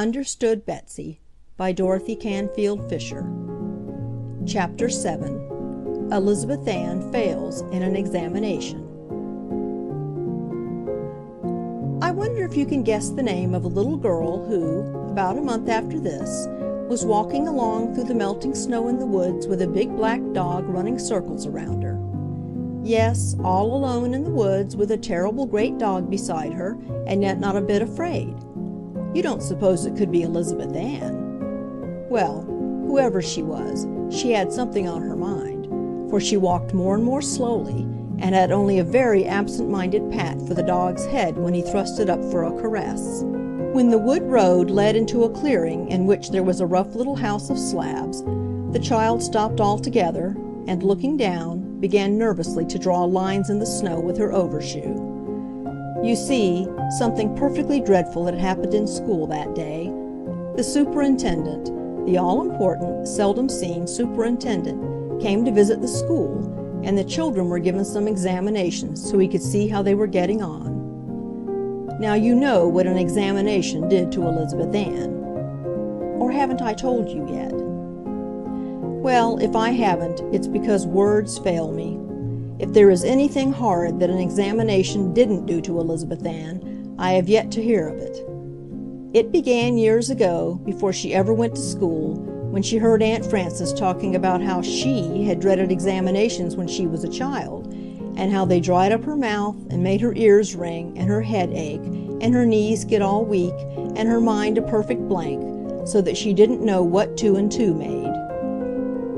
Understood Betsy by Dorothy Canfield Fisher. Chapter 7. Elizabeth Ann Fails in an Examination. I wonder if you can guess the name of a little girl who, about a month after this, was walking along through the melting snow in the woods with a big black dog running circles around her. Yes, all alone in the woods with a terrible great dog beside her, and yet not a bit afraid. You don't suppose it could be Elizabeth Ann? Well, whoever she was, she had something on her mind, for she walked more and more slowly, and had only a very absent-minded pat for the dog's head when he thrust it up for a caress. When the wood road led into a clearing in which there was a rough little house of slabs, the child stopped altogether, and looking down, began nervously to draw lines in the snow with her overshoe. You see, something perfectly dreadful had happened in school that day. The superintendent, the all-important, seldom-seen superintendent, came to visit the school, and the children were given some examinations so he could see how they were getting on. Now you know what an examination did to Elizabeth Ann. Or haven't I told you yet? Well, if I haven't, it's because words fail me. If there is anything horrid that an examination didn't do to Elizabeth Ann, I have yet to hear of it. It began years ago, before she ever went to school, when she heard Aunt Frances talking about how she had dreaded examinations when she was a child, and how they dried up her mouth and made her ears ring and her head ache and her knees get all weak and her mind a perfect blank, so that she didn't know what 2 and 2 made.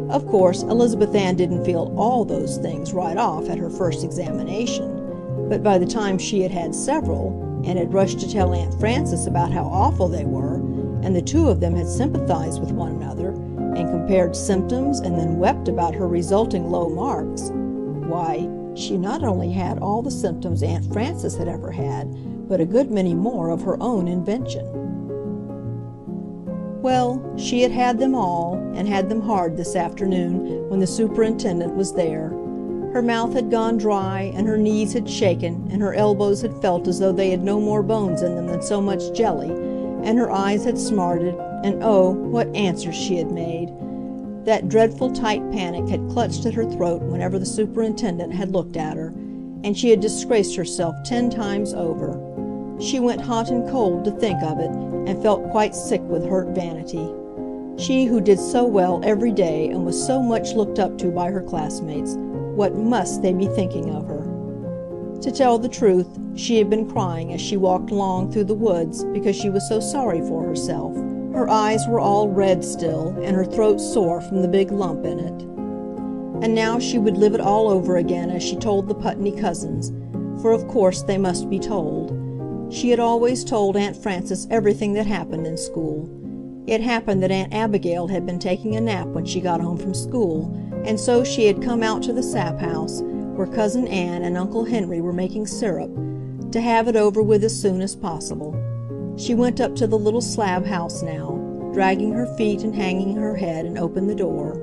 Of course, Elizabeth Ann didn't feel all those things right off at her first examination, but by the time she had had several, and had rushed to tell Aunt Frances about how awful they were, and the two of them had sympathized with one another, and compared symptoms and then wept about her resulting low marks, why, she not only had all the symptoms Aunt Frances had ever had, but a good many more of her own invention. Well, she had had them all, and had them hard this afternoon when the superintendent was there. Her mouth had gone dry, and her knees had shaken, and her elbows had felt as though they had no more bones in them than so much jelly, and her eyes had smarted, and oh, what answers she had made! That dreadful tight panic had clutched at her throat whenever the superintendent had looked at her, and she had disgraced herself 10 times over. She went hot and cold to think of it, and felt quite sick with hurt vanity. She who did so well every day and was so much looked up to by her classmates, what must they be thinking of her? To tell the truth, she had been crying as she walked along through the woods because she was so sorry for herself. Her eyes were all red still, and her throat sore from the big lump in it. And now she would live it all over again as she told the Putney cousins, for of course they must be told. She had always told Aunt Frances everything that happened in school. It happened that Aunt Abigail had been taking a nap when she got home from school, and so she had come out to the sap house, where Cousin Ann and Uncle Henry were making syrup, to have it over with as soon as possible. She went up to the little slab house now, dragging her feet and hanging her head, and opened the door.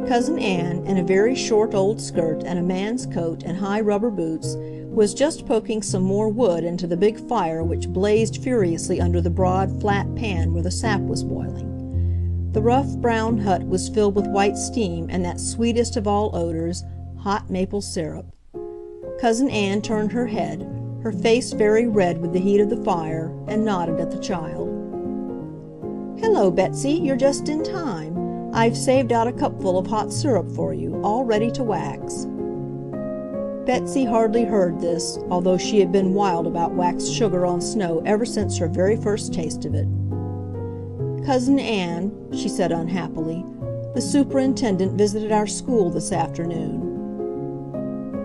Cousin Ann, in a very short old skirt and a man's coat and high rubber boots, was just poking some more wood into the big fire which blazed furiously under the broad, flat pan where the sap was boiling. The rough brown hut was filled with white steam and that sweetest of all odors, hot maple syrup. Cousin Ann turned her head, her face very red with the heat of the fire, and nodded at the child. "Hello, Betsy, you're just in time. I've saved out a cupful of hot syrup for you, all ready to wax." Betsy hardly heard this, although she had been wild about waxed sugar on snow ever since her very first taste of it. "Cousin Ann," she said unhappily, "the superintendent visited our school this afternoon."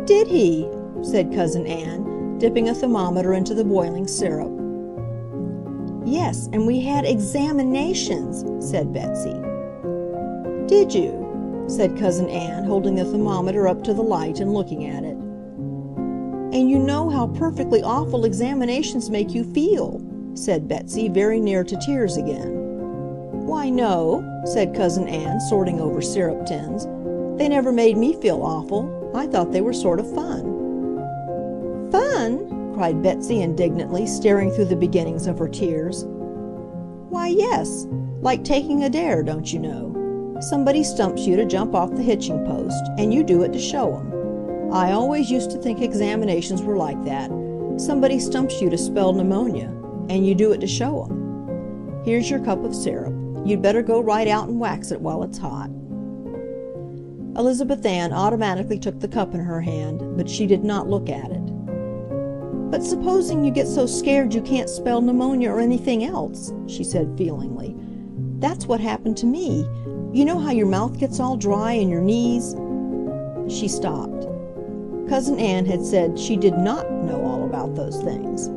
"Did he?" said Cousin Ann, dipping a thermometer into the boiling syrup. "Yes, and we had examinations," said Betsy. "Did you?" said Cousin Ann, holding the thermometer up to the light and looking at it. "And you know how perfectly awful examinations make you feel," said Betsy, very near to tears again. "Why, no," said Cousin Ann, sorting over syrup tins. "They never made me feel awful. I thought they were sort of fun." "Fun?" cried Betsy indignantly, staring through the beginnings of her tears. Why, yes, like taking a dare, don't you know? Somebody stumps you to jump off the hitching post, and you do it to show 'em. I always used to think examinations were like that. Somebody stumps you to spell pneumonia, and you do it to show 'em. Here's your cup of syrup. You'd better go right out and wax it while it's hot." Elizabeth Ann automatically took the cup in her hand, but she did not look at it. "But supposing you get so scared you can't spell pneumonia or anything else," she said feelingly. "That's what happened to me. You know how your mouth gets all dry and your knees—" She stopped. Cousin Ann had said she did not know all about those things.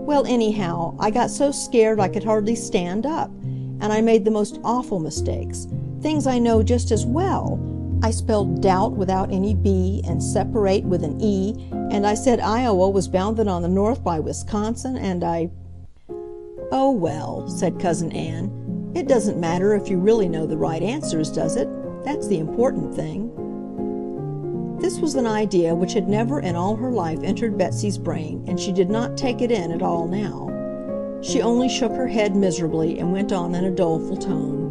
"Well, anyhow, I got so scared I could hardly stand up, and I made the most awful mistakes, things I know just as well. I spelled doubt without any B and separate with an E, and I said Iowa was bounded on the north by Wisconsin, and I—" "Oh, well," said Cousin Ann, "it doesn't matter if you really know the right answers, does it? That's the important thing." This was an idea which had never in all her life entered Betsy's brain, and she did not take it in at all now. She only shook her head miserably and went on in a doleful tone.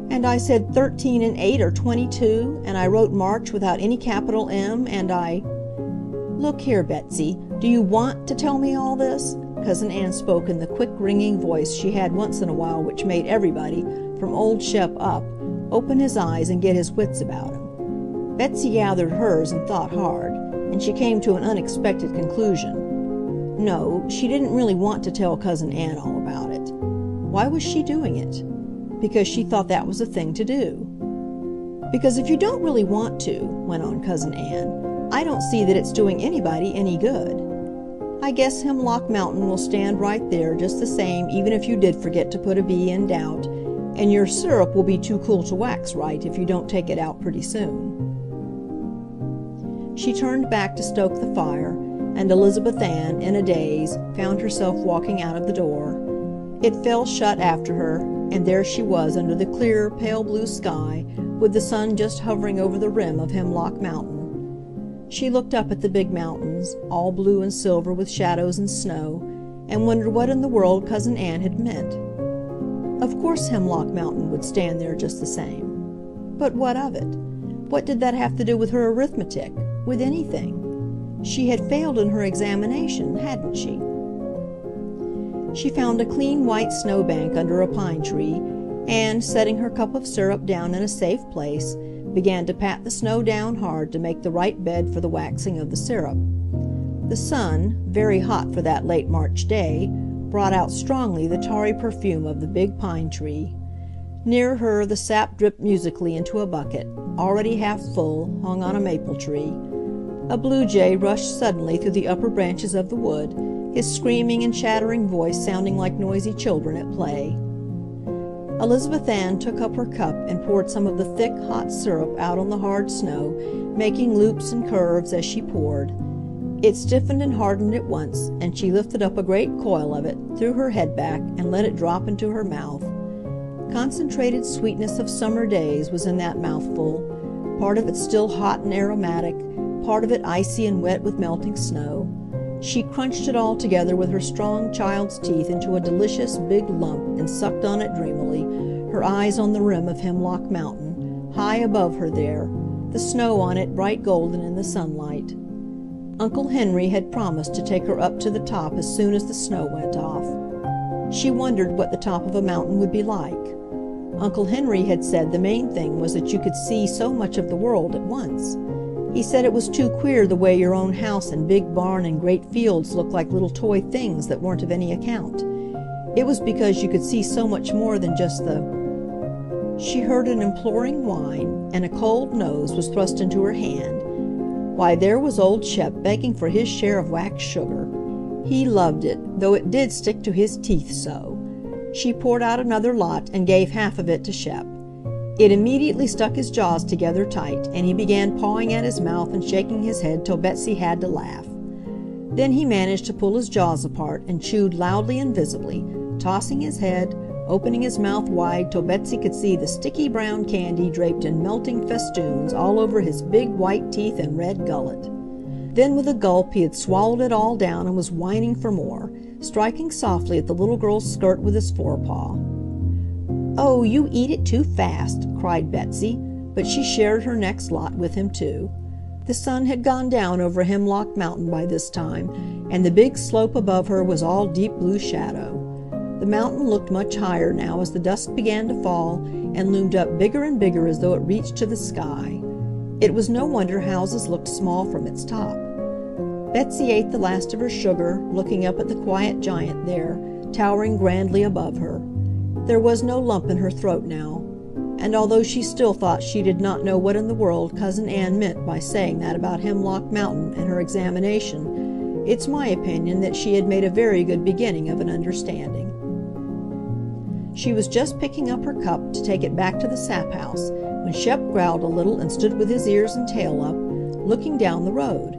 "And I said 13 and 8 are 22, and I wrote March without any capital M, and I—" "Look here, Betsy, do you want to tell me all this?" Cousin Ann spoke in the quick, ringing voice she had once in a while which made everybody, from old Shep up, open his eyes and get his wits about him. Betsy gathered hers and thought hard, and she came to an unexpected conclusion. No, she didn't really want to tell Cousin Ann all about it. Why was she doing it? Because she thought that was the thing to do. "Because if you don't really want to," went on Cousin Ann, "I don't see that it's doing anybody any good. I guess Hemlock Mountain will stand right there just the same even if you did forget to put a B in doubt, and your syrup will be too cool to wax right if you don't take it out pretty soon." She turned back to stoke the fire, and Elizabeth Ann, in a daze, found herself walking out of the door. It fell shut after her, and there she was under the clear, pale blue sky, with the sun just hovering over the rim of Hemlock Mountain. She looked up at the big mountains, all blue and silver with shadows and snow, and wondered what in the world Cousin Ann had meant. Of course Hemlock Mountain would stand there just the same. But what of it? What did that have to do with her arithmetic? With anything? She had failed in her examination, hadn't she? She found a clean white snowbank under a pine tree, and, setting her cup of syrup down in a safe place, began to pat the snow down hard to make the right bed for the waxing of the syrup. The sun, very hot for that late March day, brought out strongly the tarry perfume of the big pine tree. Near her the sap dripped musically into a bucket, already half full, hung on a maple tree. A blue jay rushed suddenly through the upper branches of the wood, his screaming and chattering voice sounding like noisy children at play. Elizabeth Ann took up her cup and poured some of the thick, hot syrup out on the hard snow, making loops and curves as she poured. It stiffened and hardened at once, and she lifted up a great coil of it, threw her head back, and let it drop into her mouth. Concentrated sweetness of summer days was in that mouthful, part of it still hot and aromatic, part of it icy and wet with melting snow. She crunched it all together with her strong child's teeth into a delicious big lump and sucked on it dreamily, her eyes on the rim of Hemlock Mountain, high above her there, the snow on it bright golden in the sunlight. Uncle Henry had promised to take her up to the top as soon as the snow went off. She wondered what the top of a mountain would be like. Uncle Henry had said the main thing was that you could see so much of the world at once. He said it was too queer the way your own house and big barn and great fields looked like little toy things that weren't of any account. It was because you could see so much more than just the— She heard an imploring whine, and a cold nose was thrust into her hand. Why, there was old Shep begging for his share of waxed sugar. He loved it, though it did stick to his teeth so. She poured out another lot and gave half of it to Shep. It immediately stuck his jaws together tight, and he began pawing at his mouth and shaking his head till Betsy had to laugh. Then he managed to pull his jaws apart and chewed loudly and visibly, tossing his head, opening his mouth wide till Betsy could see the sticky brown candy draped in melting festoons all over his big white teeth and red gullet. Then with a gulp he had swallowed it all down and was whining for more, striking softly at the little girl's skirt with his forepaw. "Oh, you eat it too fast," cried Betsy, but she shared her next lot with him too. The sun had gone down over Hemlock Mountain by this time, and the big slope above her was all deep blue shadow. The mountain looked much higher now as the dusk began to fall, and loomed up bigger and bigger as though it reached to the sky. It was no wonder houses looked small from its top. Betsy ate the last of her sugar, looking up at the quiet giant there, towering grandly above her. There was no lump in her throat now, and although she still thought she did not know what in the world Cousin Ann meant by saying that about Hemlock Mountain and her examination, it's my opinion that she had made a very good beginning of an understanding. She was just picking up her cup to take it back to the sap house when Shep growled a little and stood with his ears and tail up, looking down the road.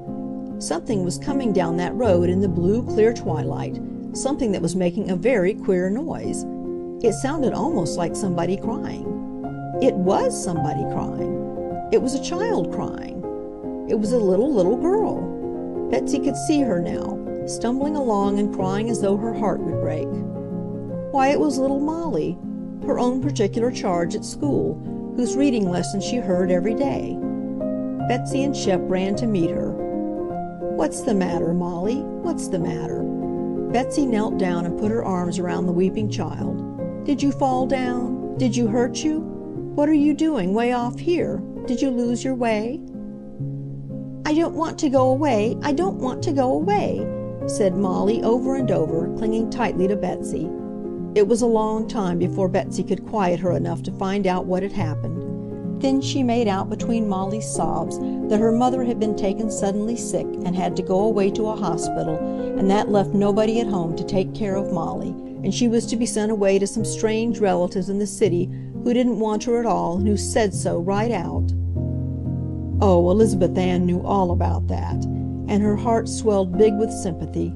Something was coming down that road in the blue, clear twilight, something that was making a very queer noise. It sounded almost like somebody crying. It was somebody crying. It was a child crying. It was a little girl. Betsy could see her now, stumbling along and crying as though her heart would break. Why, it was little Molly, her own particular charge at school, whose reading lesson she heard every day. Betsy and Shep ran to meet her. "What's the matter, Molly? What's the matter?" Betsy knelt down and put her arms around the weeping child. "Did you fall down? Did you hurt you? What are you doing way off here? Did you lose your way?" "I don't want to go away. I don't want to go away," said Molly over and over, clinging tightly to Betsy. It was a long time before Betsy could quiet her enough to find out what had happened. Then she made out between Molly's sobs that her mother had been taken suddenly sick and had to go away to a hospital, and that left nobody at home to take care of Molly, and she was to be sent away to some strange relatives in the city who didn't want her at all and who said so right out. Oh, Elizabeth Ann knew all about that, and her heart swelled big with sympathy.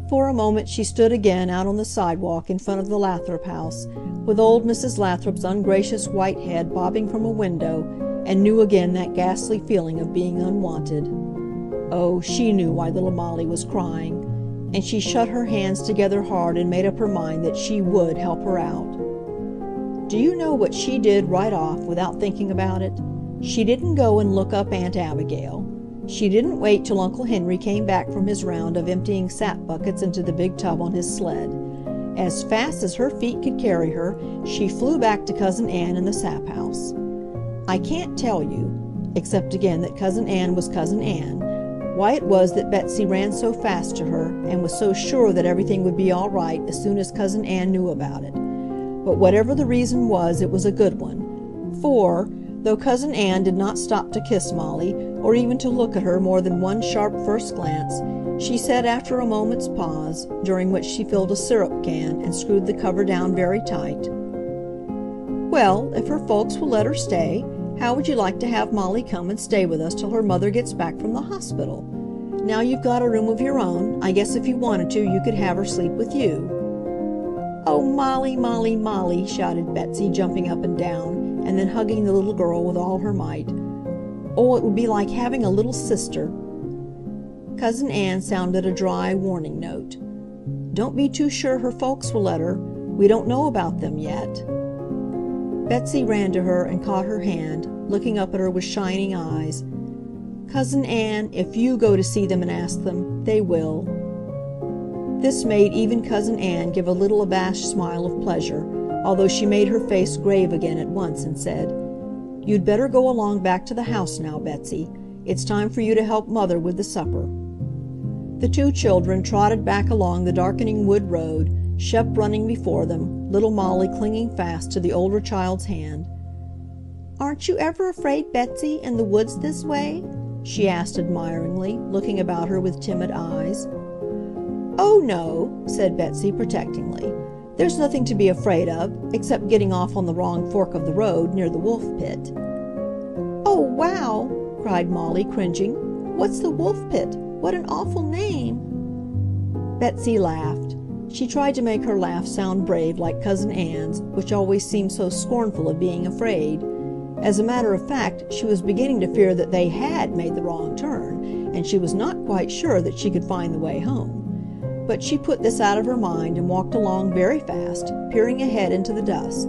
For a moment she stood again out on the sidewalk in front of the Lathrop house, with old Mrs. Lathrop's ungracious white head bobbing from a window, and knew again that ghastly feeling of being unwanted. Oh, she knew why little Molly was crying, and she shut her hands together hard and made up her mind that she would help her out. Do you know what she did right off without thinking about it? She didn't go and look up Aunt Abigail. She didn't wait till Uncle Henry came back from his round of emptying sap buckets into the big tub on his sled. As fast as her feet could carry her, she flew back to Cousin Ann in the sap house. I can't tell you, except again that Cousin Ann was Cousin Ann, why it was that Betsy ran so fast to her and was so sure that everything would be all right as soon as Cousin Ann knew about it. But whatever the reason was, it was a good one, for, though Cousin Ann did not stop to kiss Molly, or even to look at her more than one sharp first glance, she said after a moment's pause, during which she filled a syrup can and screwed the cover down very tight, "Well, if her folks will let her stay, how would you like to have Molly come and stay with us till her mother gets back from the hospital? Now you've got a room of your own, I guess if you wanted to, you could have her sleep with you." "Oh, Molly, Molly, Molly," shouted Betsy, jumping up and down, and then hugging the little girl with all her might. "Oh, it would be like having a little sister." Cousin Ann sounded a dry warning note. "Don't be too sure her folks will let her. We don't know about them yet." Betsy ran to her and caught her hand, looking up at her with shining eyes. "Cousin Ann, if you go to see them and ask them, they will." This made even Cousin Ann give a little abashed smile of pleasure, although she made her face grave again at once and said, "You'd better go along back to the house now, Betsy. It's time for you to help Mother with the supper." The two children trotted back along the darkening wood road, Shep running before them, little Molly clinging fast to the older child's hand. "Aren't you ever afraid, Betsy, in the woods this way?" she asked admiringly, looking about her with timid eyes. "Oh, no," said Betsy protectingly. "There's nothing to be afraid of, except getting off on the wrong fork of the road near the wolf pit." "Oh, wow!" cried Molly, cringing. "What's the wolf pit? What an awful name!" Betsy laughed. She tried to make her laugh sound brave like Cousin Ann's, which always seemed so scornful of being afraid. As a matter of fact, she was beginning to fear that they had made the wrong turn, and she was not quite sure that she could find the way home. But she put this out of her mind and walked along very fast, peering ahead into the dusk.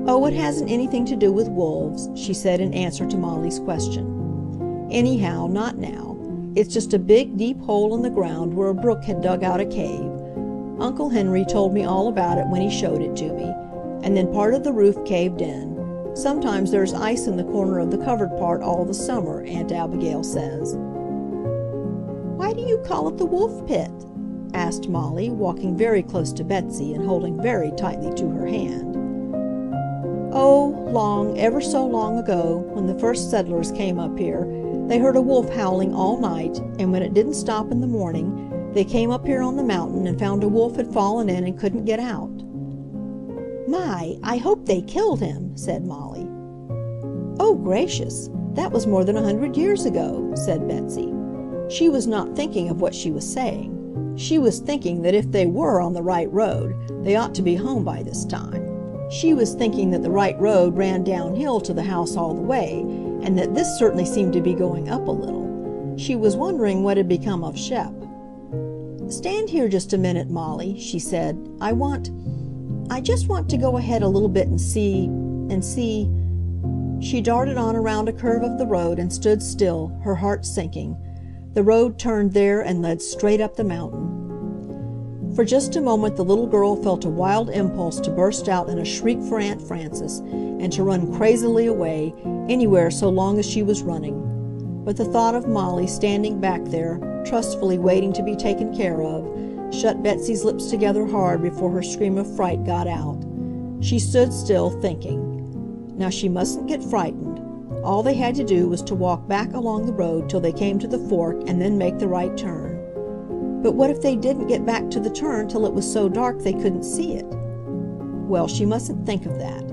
"Oh, it hasn't anything to do with wolves," she said in answer to Molly's question. "Anyhow, not now. It's just a big, deep hole in the ground where a brook had dug out a cave. Uncle Henry told me all about it when he showed it to me, and then part of the roof caved in. Sometimes there's ice in the corner of the covered part all the summer, Aunt Abigail says." "Why do you call it the wolf pit?" asked Molly, walking very close to Betsy and holding very tightly to her hand. "Oh, ever so long ago, when the first settlers came up here, they heard a wolf howling all night, and when it didn't stop in the morning, they came up here on the mountain and found a wolf had fallen in and couldn't get out." "My, I hope they killed him," said Molly. "Oh, gracious, that was more than 100 years ago," said Betsy. She was not thinking of what she was saying. She was thinking that if they were on the right road, they ought to be home by this time. She was thinking that the right road ran downhill to the house all the way, and that this certainly seemed to be going up a little. She was wondering what had become of Shep. "Stand here just a minute, Molly," she said. I just want to go ahead a little bit and see. She darted on around a curve of the road and stood still, her heart sinking. The road turned there and led straight up the mountain. For just a moment the little girl felt a wild impulse to burst out in a shriek for Aunt Frances, and to run crazily away, anywhere so long as she was running. But the thought of Molly standing back there, trustfully waiting to be taken care of, shut Betsy's lips together hard before her scream of fright got out. She stood still, thinking. Now she mustn't get frightened. All they had to do was to walk back along the road till they came to the fork and then make the right turn. But what if they didn't get back to the turn till it was so dark they couldn't see it? Well, she mustn't think of that.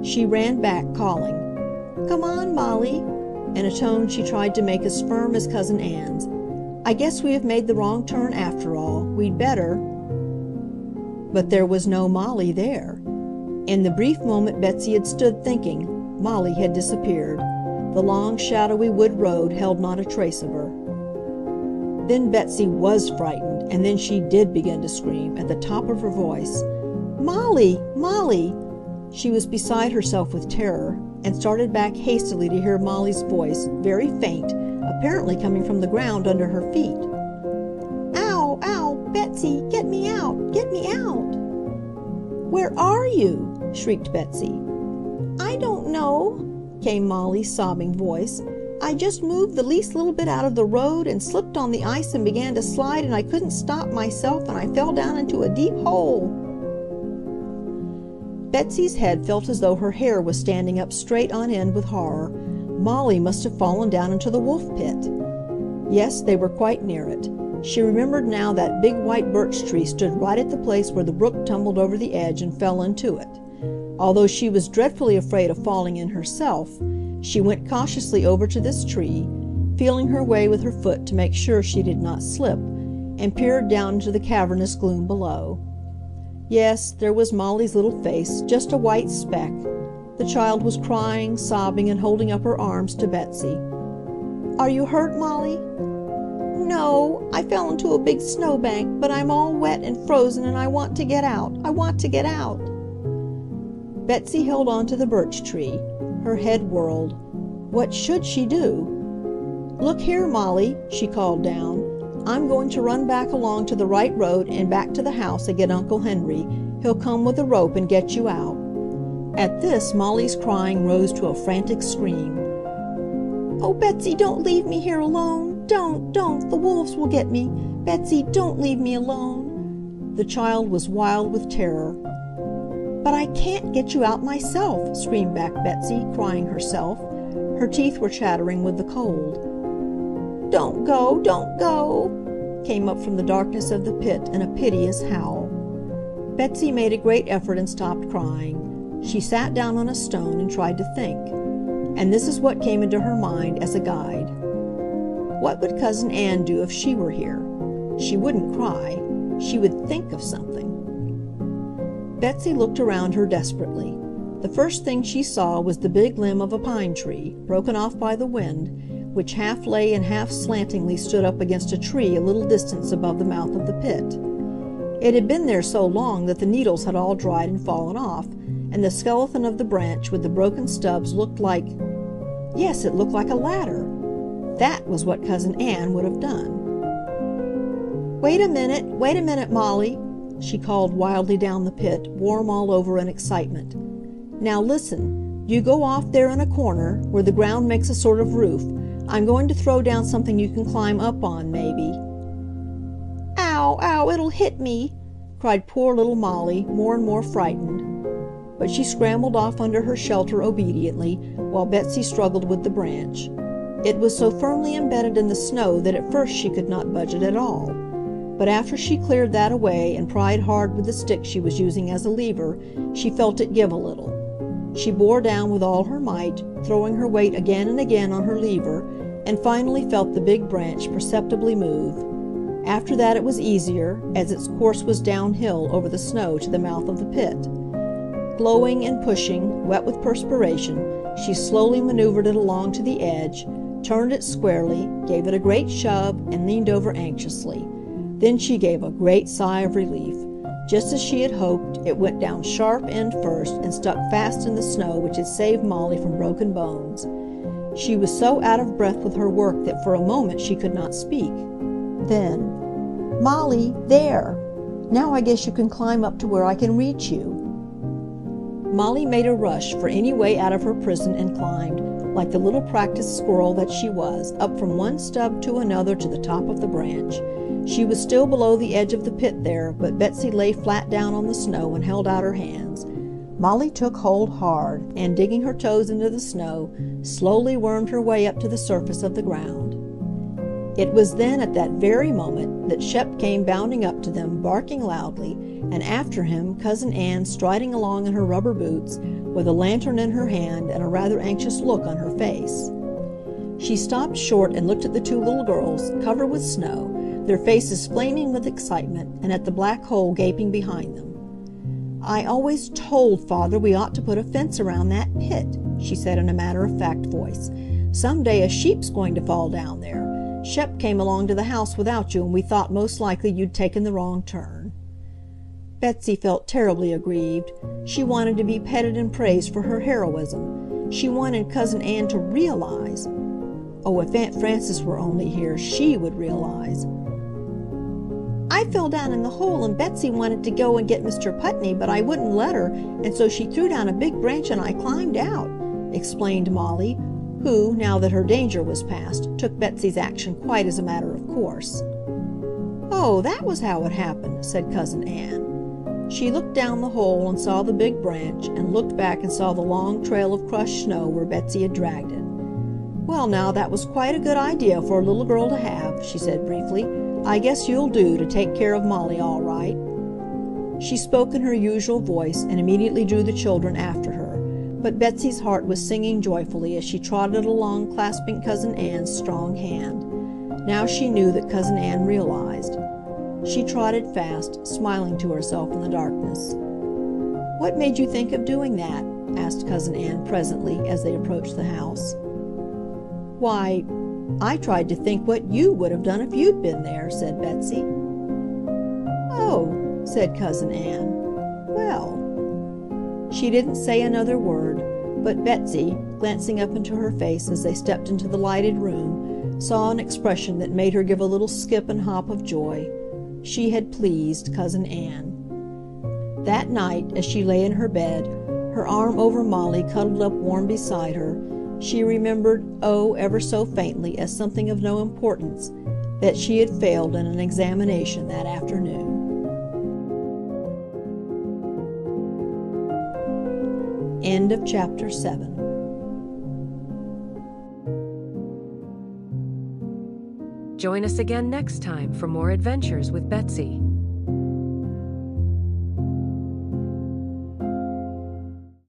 She ran back, calling, "Come on, Molly," in a tone she tried to make as firm as Cousin Ann's. "I guess we have made the wrong turn after all. We'd better—" But there was no Molly there. In the brief moment Betsy had stood thinking, Molly had disappeared. The long, shadowy wood road held not a trace of her. Then Betsy was frightened, and then she did begin to scream at the top of her voice. "Molly! Molly!" She was beside herself with terror, and started back hastily to hear Molly's voice, very faint, apparently coming from the ground under her feet. "Ow! Ow! Betsy! Get me out! Get me out!" "Where are you?" shrieked Betsy. "I don't know," came Molly's sobbing voice. "I just moved the least little bit out of the road and slipped on the ice and began to slide, and I couldn't stop myself, and I fell down into a deep hole." Betsy's head felt as though her hair was standing up straight on end with horror. Molly must have fallen down into the wolf pit. Yes, they were quite near it. She remembered now that big white birch tree stood right at the place where the brook tumbled over the edge and fell into it. Although she was dreadfully afraid of falling in herself, she went cautiously over to this tree, feeling her way with her foot to make sure she did not slip, and peered down into the cavernous gloom below. Yes, there was Molly's little face, just a white speck. The child was crying, sobbing, and holding up her arms to Betsy. "Are you hurt, Molly?" "No, I fell into a big snowbank, but I'm all wet and frozen and I want to get out. I want to get out." Betsy held on to the birch tree. Her head whirled. What should she do? "Look here, Molly," she called down. "I'm going to run back along to the right road and back to the house and get Uncle Henry. He'll come with a rope and get you out." At this, Molly's crying rose to a frantic scream. "Oh, Betsy, don't leave me here alone. Don't! The wolves will get me. Betsy, don't leave me alone." The child was wild with terror. "But I can't get you out myself," screamed back Betsy, crying herself. Her teeth were chattering with the cold. "Don't go," came up from the darkness of the pit in a piteous howl. Betsy made a great effort and stopped crying. She sat down on a stone and tried to think. And this is what came into her mind as a guide. What would Cousin Ann do if she were here? She wouldn't cry. She would think of something. Betsy looked around her desperately. The first thing she saw was the big limb of a pine tree, broken off by the wind, which half lay and half slantingly stood up against a tree a little distance above the mouth of the pit. It had been there so long that the needles had all dried and fallen off, and the skeleton of the branch with the broken stubs looked like— yes, it looked like a ladder. That was what Cousin Ann would have done. Wait a minute, Molly," she called wildly down the pit, warm all over in excitement. "Now listen, you go off there in a corner, where the ground makes a sort of roof. I'm going to throw down something you can climb up on, maybe." "Ow, ow, it'll hit me!" cried poor little Molly, more and more frightened. But she scrambled off under her shelter obediently, while Betsy struggled with the branch. It was so firmly embedded in the snow that at first she could not budge it at all. But after she cleared that away and pried hard with the stick she was using as a lever, she felt it give a little. She bore down with all her might, throwing her weight again and again on her lever, and finally felt the big branch perceptibly move. After that it was easier, as its course was downhill over the snow to the mouth of the pit. Glowing and pushing, wet with perspiration, she slowly maneuvered it along to the edge, turned it squarely, gave it a great shove, and leaned over anxiously. Then she gave a great sigh of relief. Just as she had hoped, it went down sharp end first and stuck fast in the snow, which had saved Molly from broken bones. She was so out of breath with her work that for a moment she could not speak. Then, "Molly, there! Now I guess you can climb up to where I can reach you." Molly made a rush for any way out of her prison and climbed, like the little practiced squirrel that she was, up from one stub to another to the top of the branch. She was still below the edge of the pit there, but Betsy lay flat down on the snow and held out her hands. Molly took hold hard, and digging her toes into the snow, slowly wormed her way up to the surface of the ground. It was then at that very moment that Shep came bounding up to them, barking loudly, and after him Cousin Ann striding along in her rubber boots, with a lantern in her hand and a rather anxious look on her face. She stopped short and looked at the two little girls, covered with snow, their faces flaming with excitement, and at the black hole gaping behind them. "I always told Father we ought to put a fence around that pit," she said in a matter-of-fact voice. "Some day a sheep's going to fall down there. Shep came along to the house without you, and we thought most likely you'd taken the wrong turn." Betsy felt terribly aggrieved. She wanted to be petted and praised for her heroism. She wanted Cousin Ann to realize— oh, if Aunt Frances were only here, she would realize. "I fell down in the hole and Betsy wanted to go and get Mr. Putney, but I wouldn't let her, and so she threw down a big branch and I climbed out," explained Molly, who, now that her danger was past, took Betsy's action quite as a matter of course. "Oh, that was how it happened," said Cousin Ann. She looked down the hole and saw the big branch, and looked back and saw the long trail of crushed snow where Betsy had dragged it. "Well, now, that was quite a good idea for a little girl to have," she said briefly. "I guess you'll do to take care of Molly all right." She spoke in her usual voice and immediately drew the children after her, but Betsy's heart was singing joyfully as she trotted along clasping Cousin Ann's strong hand. Now she knew that Cousin Ann realized. She trotted fast, smiling to herself in the darkness. "What made you think of doing that?" asked Cousin Ann presently as they approached the house. "Why, I tried to think what you would have done if you'd been there," said Betsy. "Oh," said Cousin Ann. "Well—" She didn't say another word, but Betsy, glancing up into her face as they stepped into the lighted room, saw an expression that made her give a little skip and hop of joy. She had pleased Cousin Ann. That night, as she lay in her bed, her arm over Molly cuddled up warm beside her, she remembered, oh, ever so faintly, as something of no importance, that she had failed in an examination that afternoon. End of Chapter 7. Join us again next time for more adventures with Betsy.